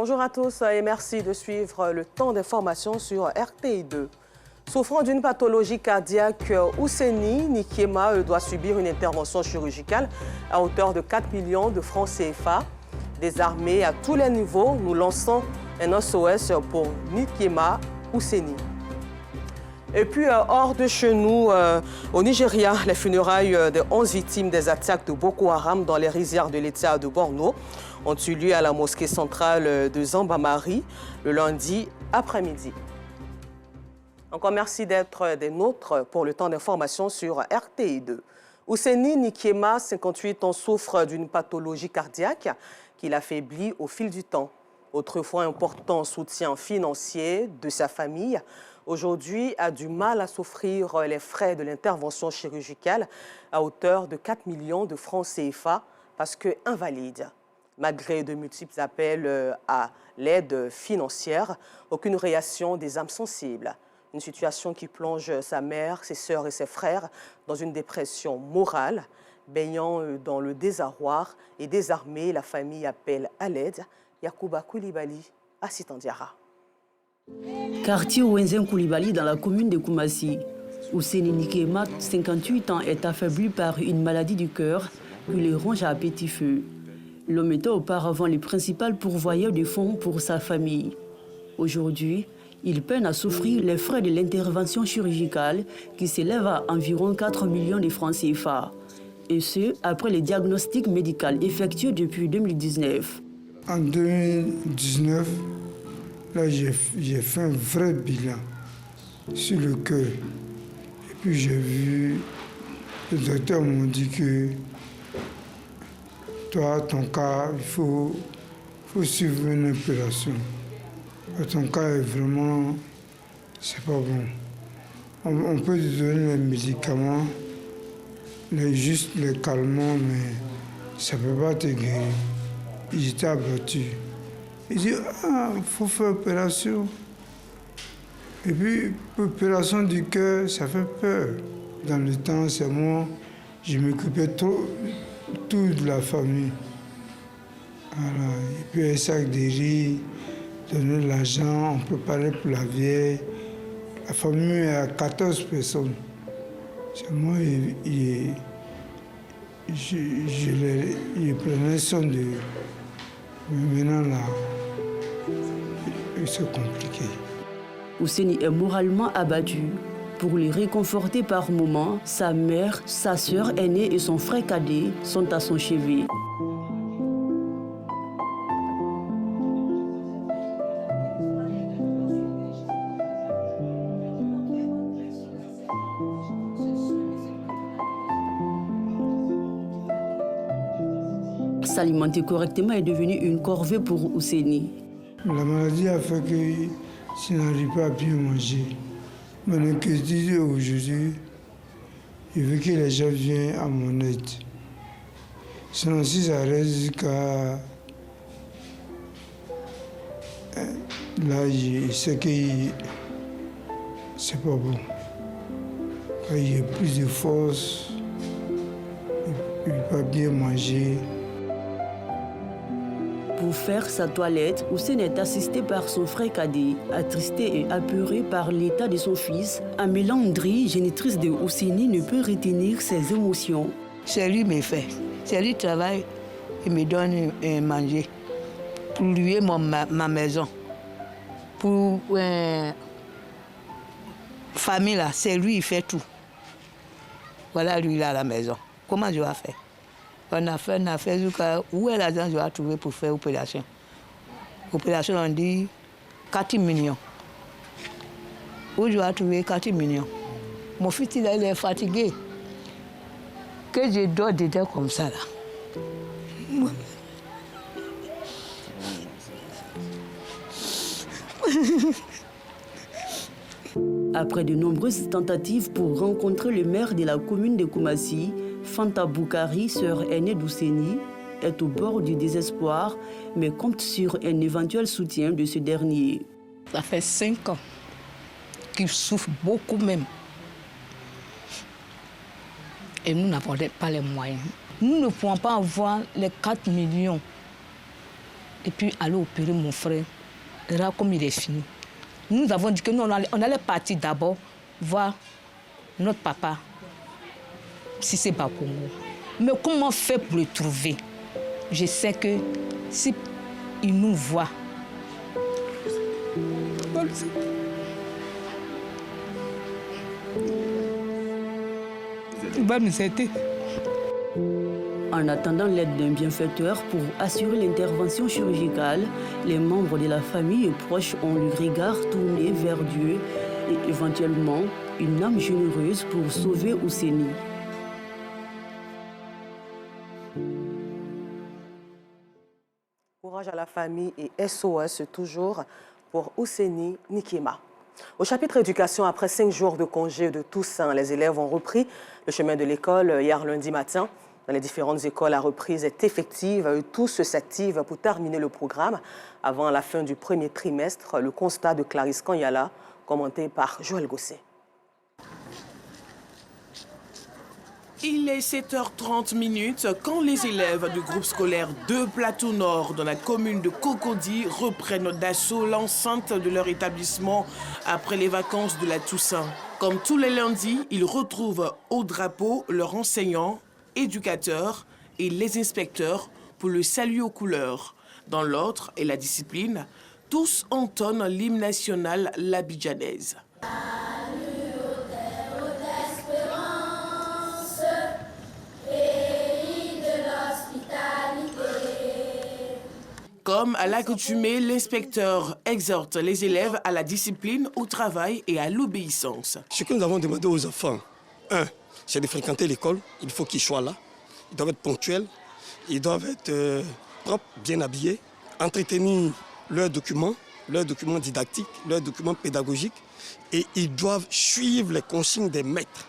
Bonjour à tous et merci de suivre le temps d'information sur RTI2. Souffrant d'une pathologie cardiaque, Ousseini Nikiema doit subir une intervention chirurgicale à hauteur de 4 millions de francs CFA. Désarmés à tous les niveaux, nous lançons un SOS pour Nikiema Ousseini. Et puis, hors de chez nous, au Nigeria, les funérailles des 11 victimes des attaques de Boko Haram dans les rizières de l'État de Borno ont eu lieu à la mosquée centrale de Zambamari le lundi après-midi. Encore merci d'être des nôtres pour le temps d'information sur RTI2. Ousseini Nikiema, 58 ans, souffre d'une pathologie cardiaque qui l'affaiblit au fil du temps. Autrefois important soutien financier de sa famille, aujourd'hui a du mal à s'offrir les frais de l'intervention chirurgicale à hauteur de 4 millions de francs CFA parce que invalide. Malgré de multiples appels à l'aide financière, aucune réaction des âmes sensibles. Une situation qui plonge sa mère, ses sœurs et ses frères dans une dépression morale. Baignant dans le désarroi et désarmée, la famille appelle à l'aide. Yacouba Koulibaly, assistant Diarra. Quartier Wenzen Koulibaly dans la commune de Koumassi. Ousseini Nikiema, 58 ans, est affaibli par une maladie du cœur qui le ronge à petit feu. L'homme était auparavant le principal pourvoyeur de fonds pour sa famille. Aujourd'hui, il peine à souffrir les frais de l'intervention chirurgicale qui s'élèvent à environ 4 millions de francs CFA. Et ce, après les diagnostics médicaux effectués depuis 2019. En 2019, là, j'ai fait un vrai bilan sur le cœur. Et puis j'ai vu, le docteur m'a dit que toi, ton cas, il faut suivre une opération. Ton cas est vraiment, c'est pas bon. On peut te donner les médicaments, juste les calmants, mais ça ne peut pas te guérir. Il était abattu. Il dit, il faut faire opération. Et puis, opération du cœur, ça fait peur. Dans le temps, c'est moi, je m'occupais tout de la famille. Voilà. Et puis, un sac de riz, donner de l'argent, on préparait pour la vieille. La famille est à 14 personnes. C'est moi, je prenais soin de... Mais maintenant, là, c'est compliqué. Ousseini est moralement abattu. Pour le réconforter par moments, sa mère, sa sœur aînée et son frère cadet sont à son chevet. S'alimenter correctement est devenu une corvée pour Ousseini. La maladie a fait que je n'arrive pas à bien manger. Maintenant que je dis aujourd'hui, je veux que les gens viennent à mon aide. Sinon, si ça reste jusqu'à... Là, je sais que c'est pas bon. Quand il y a plus de force, il ne peut pas bien manger. Pour faire sa toilette, Ousseini est assisté par son frère cadet, attristé et apeuré par l'état de son fils. Amélie Ndri, génitrice de Ousseini, ne peut retenir ses émotions. C'est lui qui me fait. C'est lui qui travaille et me donne manger. Pour lui ma maison. Pour famille là, c'est lui qui fait tout. Voilà lui là à la maison. Comment je vais faire? On a fait jusqu'à où est l'argent que je vais trouver pour faire l'opération. L'opération, on dit 4 millions. Où je vais trouver 4 millions. Mon fils, il est fatigué. Que je dors dedans comme ça, là. Après de nombreuses tentatives pour rencontrer le maire de la commune de Koumassi, Fanta Boukari, sœur aînée d'Ousseini, est au bord du désespoir, mais compte sur un éventuel soutien de ce dernier. Ça fait 5 ans qu'il souffre beaucoup même. Et nous n'avons pas les moyens. Nous ne pouvons pas avoir les 4 millions et puis aller opérer mon frère. Et là, comme il est fini, nous avons dit que nous, on allait partir d'abord voir notre papa, Cissé Bakongo. Mais comment faire pour le trouver? Je sais que si il nous voit, il va nous aider. En attendant l'aide d'un bienfaiteur pour assurer l'intervention chirurgicale, les membres de la famille et proches ont le regard tourné vers Dieu et éventuellement une âme généreuse pour sauver Ousseni. Courage à la famille et SOS toujours pour Ousseni Nikema. Au chapitre éducation, après 5 jours de congé de Toussaint, les élèves ont repris le chemin de l'école hier lundi matin. Dans les différentes écoles, la reprise est effective. Tous s'activent pour terminer le programme avant la fin du premier trimestre. Le constat de Clarisse Kanyala, commenté par Joël Gosset. Il est 7h30 quand les élèves du groupe scolaire de Plateau Nord dans la commune de Cocody reprennent d'assaut l'enceinte de leur établissement après les vacances de la Toussaint. Comme tous les lundis, ils retrouvent au drapeau leurs enseignants, éducateurs et les inspecteurs pour le salut aux couleurs. Dans l'ordre et la discipline, tous entonnent l'hymne national l'abidjanaise. Comme à l'accoutumée, l'inspecteur exhorte les élèves à la discipline, au travail et à l'obéissance. Ce que nous avons demandé aux enfants, c'est de fréquenter l'école. Il faut qu'ils soient là. Ils doivent être ponctuels. Ils doivent être propres, bien habillés, entretenir leurs documents didactiques, leurs documents pédagogiques. Et ils doivent suivre les consignes des maîtres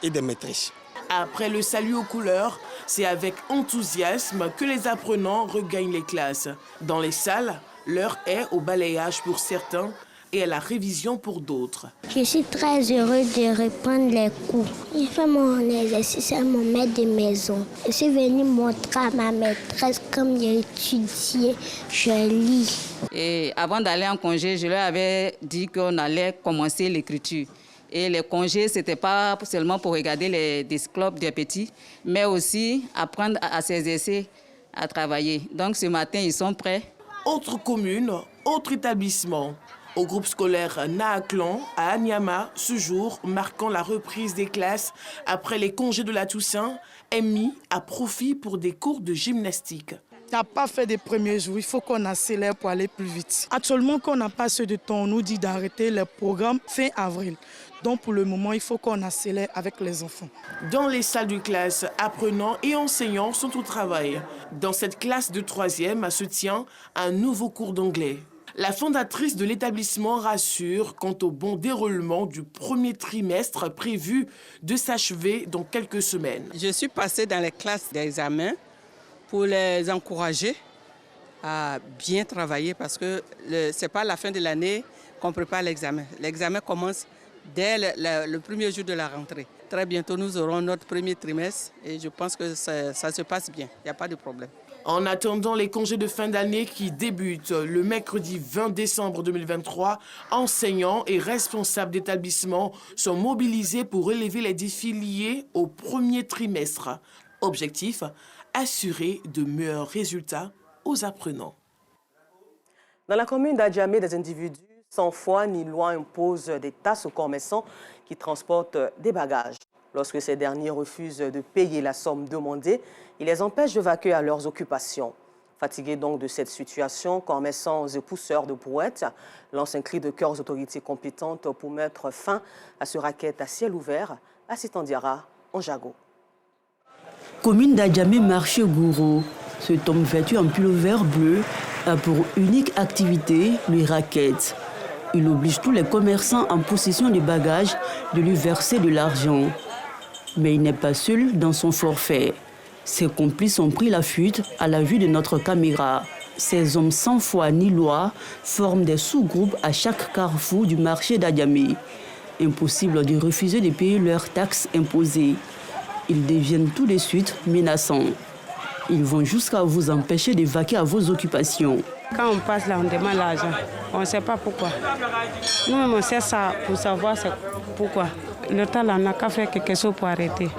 et des maîtresses. Après le salut aux couleurs, c'est avec enthousiasme que les apprenants regagnent les classes. Dans les salles, l'heure est au balayage pour certains et à la révision pour d'autres. Je suis très heureuse de reprendre les cours. J'ai fait mon exercice à mon maître de maison. Je suis venue montrer à ma maîtresse comme j'ai étudié, je lis. Et avant d'aller en congé, je leur avais dit qu'on allait commencer l'écriture. Et les congés, ce n'était pas seulement pour regarder les desclopes des petits, mais aussi apprendre à s'exercer, à travailler. Donc ce matin, ils sont prêts. Autre commune, autre établissement. Au groupe scolaire Naaklan, à Anyama, ce jour, marquant la reprise des classes après les congés de la Toussaint, est mis à profit pour des cours de gymnastique. On n'a pas fait des premiers jours, il faut qu'on accélère pour aller plus vite. Actuellement, quand on n'a pas assez de temps, on nous dit d'arrêter le programme fin avril. Donc pour le moment, il faut qu'on accélère avec les enfants. Dans les salles de classe, apprenants et enseignants sont au travail. Dans cette classe de 3e se tient un nouveau cours d'anglais. La fondatrice de l'établissement rassure quant au bon déroulement du premier trimestre prévu de s'achever dans quelques semaines. Je suis passée dans les classes d'examen pour les encourager à bien travailler parce que ce n'est pas à la fin de l'année qu'on prépare l'examen. L'examen commence dès le premier jour de la rentrée. Très bientôt, nous aurons notre premier trimestre et je pense que ça se passe bien. Il n'y a pas de problème. En attendant les congés de fin d'année qui débutent le mercredi 20 décembre 2023, enseignants et responsables d'établissements sont mobilisés pour relever les défis liés au premier trimestre. Objectif, assurer de meilleurs résultats aux apprenants. Dans la commune d'Adjamé, des individus sans foi ni loi imposent des tasses aux commerçants qui transportent des bagages. Lorsque ces derniers refusent de payer la somme demandée, ils les empêchent de vaquer à leurs occupations. Fatigués donc de cette situation, commerçants et pousseurs de brouettes lancent un cri de cœur aux autorités compétentes pour mettre fin à ce racket à ciel ouvert. Assistant Diarra, en Jago. Commune d'Adjamé, marché Gouro. Cet homme vêtu en pullover bleu a pour unique activité le racket. Il oblige tous les commerçants en possession de bagages de lui verser de l'argent. Mais il n'est pas seul dans son forfait. Ses complices ont pris la fuite à la vue de notre caméra. Ces hommes sans foi ni loi forment des sous-groupes à chaque carrefour du marché d'Adjamé. Impossible de refuser de payer leurs taxes imposées. Ils deviennent tout de suite menaçants. ils vont jusqu'à vous empêcher de vaquer à vos occupations. Quand on passe là, on demande l'argent. On ne sait pas pourquoi. Nous-mêmes, on sait ça pour savoir pourquoi. Le temps, là, on n'a qu'à faire quelque chose pour arrêter.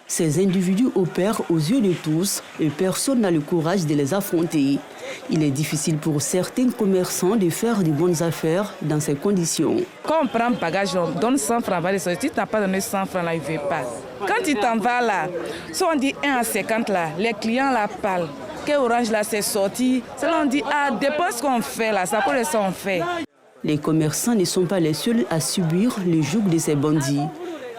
Ces individus opèrent aux yeux de tous et personne n'a le courage de les affronter. Il est difficile pour certains commerçants de faire de bonnes affaires dans ces conditions. Quand on prend bagage, on donne 100 francs. Si tu n'as pas donné 100 francs, là, il ne veut pas. Quand tu t'en vas là, si on dit 1 à 50 là, les clients là parlent. Que Orange là c'est sorti, c'est là on dit ah dépense qu'on fait là, ça pour ça on fait. Les commerçants ne sont pas les seuls à subir le joug de ces bandits.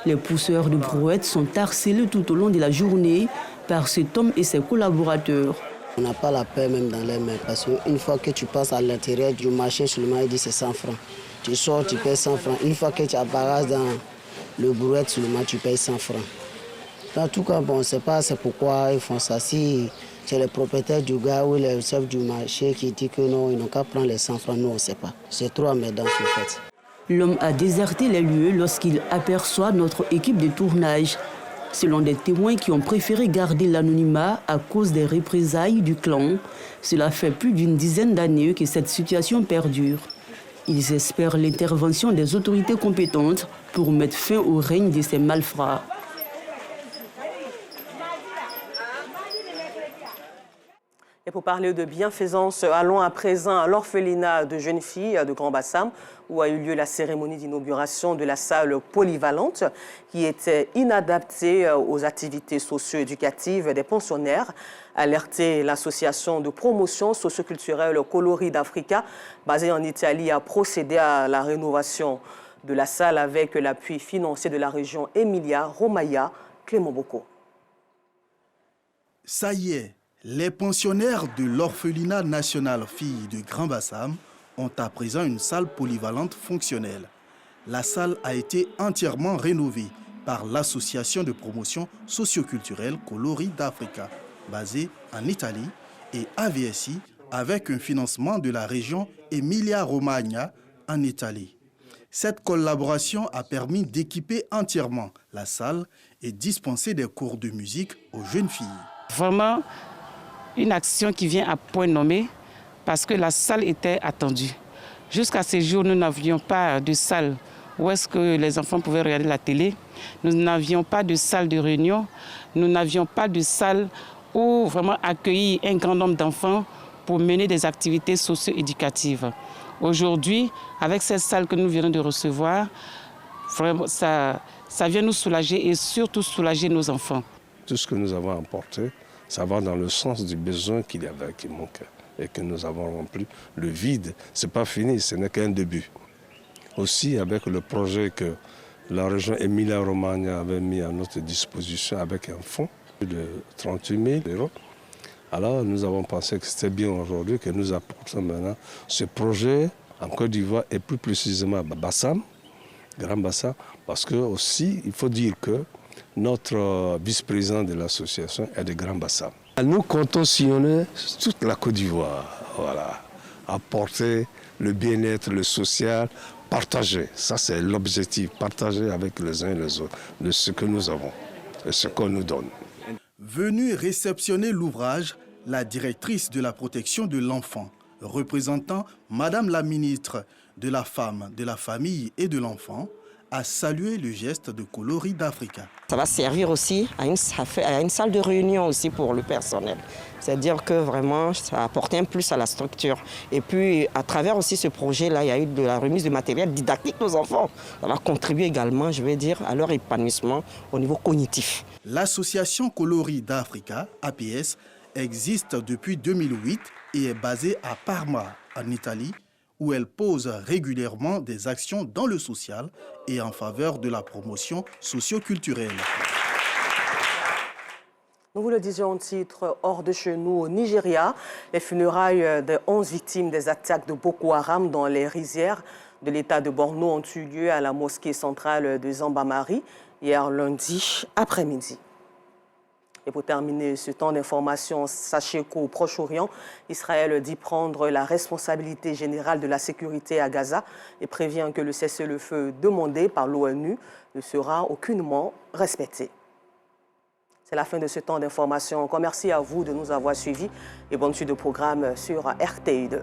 Les pousseurs de brouettes sont harcelés tout au long de la journée par cet homme et ses collaborateurs. On n'a pas la paix même dans les mains parce qu'une fois que tu passes à l'intérieur du marché, seulement il dit c'est 100 francs. Tu sors, tu payes 100 francs. Une fois que tu apparais dans le brouette, seulement tu payes 100 francs. En tout cas, bon, on ne sait pas c'est pourquoi ils font ça. Si c'est le propriétaire du gars ou le chef du marché qui dit que non, ils n'ont qu'à prendre les 100 francs, nous on ne sait pas. C'est trop emmerdant en fait. L'homme a déserté les lieux lorsqu'il aperçoit notre équipe de tournage. Selon des témoins qui ont préféré garder l'anonymat à cause des représailles du clan, cela fait plus d'une dizaine d'années que cette situation perdure. Ils espèrent l'intervention des autorités compétentes pour mettre fin au règne de ces malfrats. Et pour parler de bienfaisance, allons à présent à l'orphelinat de jeunes filles de Grand Bassam, où a eu lieu la cérémonie d'inauguration de la salle polyvalente qui était inadaptée aux activités socio-éducatives des pensionnaires. Alerté, l'association de promotion socio-culturelle Coloris d'Africa, basée en Italie, a procédé à la rénovation de la salle avec l'appui financier de la région Emilia-Romagna. Clément Boko. Ça y est. Les pensionnaires de l'orphelinat national filles de Grand Bassam ont à présent une salle polyvalente fonctionnelle. La salle a été entièrement rénovée par l'association de promotion socioculturelle Coloris d'Africa, basée en Italie, et AVSI avec un financement de la région Emilia-Romagna en Italie. Cette collaboration a permis d'équiper entièrement la salle et dispenser des cours de musique aux jeunes filles. Vraiment, une action qui vient à point nommé parce que la salle était attendue. Jusqu'à ce jour, nous n'avions pas de salle où est-ce que les enfants pouvaient regarder la télé. Nous n'avions pas de salle de réunion. Nous n'avions pas de salle où vraiment accueillir un grand nombre d'enfants pour mener des activités socio-éducatives. Aujourd'hui, avec cette salle que nous venons de recevoir, vraiment, ça vient nous soulager et surtout soulager nos enfants. Tout ce que nous avons apporté, ça va dans le sens du besoin qu'il y avait, qui manquait, et que nous avons rempli. Le vide, ce n'est pas fini, ce n'est qu'un début. Aussi, avec le projet que la région Emilia-Romagna avait mis à notre disposition avec un fonds de 38 000 €, alors nous avons pensé que c'était bien aujourd'hui que nous apportons maintenant ce projet en Côte d'Ivoire et plus précisément à Bassam, Grand Bassam, parce que aussi, il faut dire que notre vice-président de l'association est de Grand Bassam. Nous comptons sillonner toute la Côte d'Ivoire, voilà, apporter le bien-être, le social, partager. Ça, c'est l'objectif, partager avec les uns et les autres de ce que nous avons et ce qu'on nous donne. Venue réceptionner l'ouvrage, la directrice de la protection de l'enfant, représentant Madame la ministre de la Femme, de la Famille et de l'Enfant, a salué le geste de Coloris d'Africa. Ça va servir aussi à une salle de réunion aussi pour le personnel. C'est-à-dire que vraiment, ça a apporté un plus à la structure. Et puis, à travers aussi ce projet-là, il y a eu de la remise de matériel didactique aux enfants. Ça va contribuer également, je vais dire, à leur épanouissement au niveau cognitif. L'association Coloris d'Africa, APS, existe depuis 2008 et est basée à Parma, en Italie, où elle pose régulièrement des actions dans le social et en faveur de la promotion socio-culturelle. Nous vous le disions en titre, hors de chez nous au Nigeria, les funérailles de 11 victimes des attaques de Boko Haram dans les rizières de l'État de Borno ont eu lieu à la mosquée centrale de Zambamari hier lundi après-midi. Et pour terminer ce temps d'information, sachez qu'au Proche-Orient, Israël dit prendre la responsabilité générale de la sécurité à Gaza et prévient que le cessez-le-feu demandé par l'ONU ne sera aucunement respecté. C'est la fin de ce temps d'information. Encore merci à vous de nous avoir suivis et bonne suite de programme sur RTI2.